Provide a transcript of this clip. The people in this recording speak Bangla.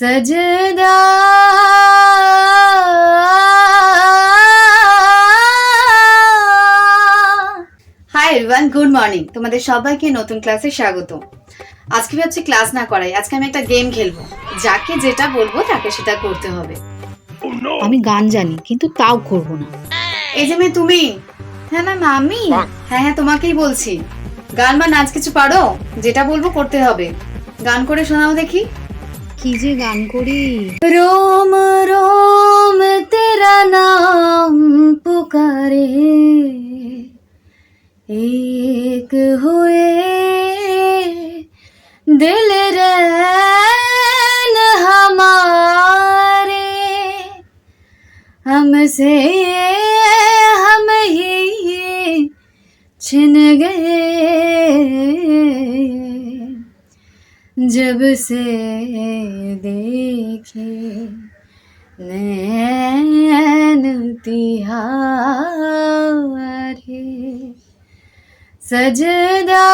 सजदा হাই এভরিওয়ান, গুড মর্নিং। তোমাদের সবাইকে নতুন ক্লাসে স্বাগত। আজকে হচ্ছে ক্লাস না করাই, আজকে আমি একটা গেম খেলবো। যাকে যেটা বলবো তাকে সেটা করতে হবে। আমি গান জানি কিন্তু তাও করব না। এই যে মেয়ে তুমি। হ্যাঁ ম্যাম আমি। হ্যাঁ হ্যাঁ তোমাকেই বলছি। গান বা নাচ কিছু পারো? যেটা বলবো করতে হবে। গান করে শোনাও দেখি। কি যে গান করি। रोम रोम तेरा नाम पुकारे, एक हुए दिल रैन हमारे, हमसे हम ही छिन गए जब से देखे नैन तिहारे, सजदा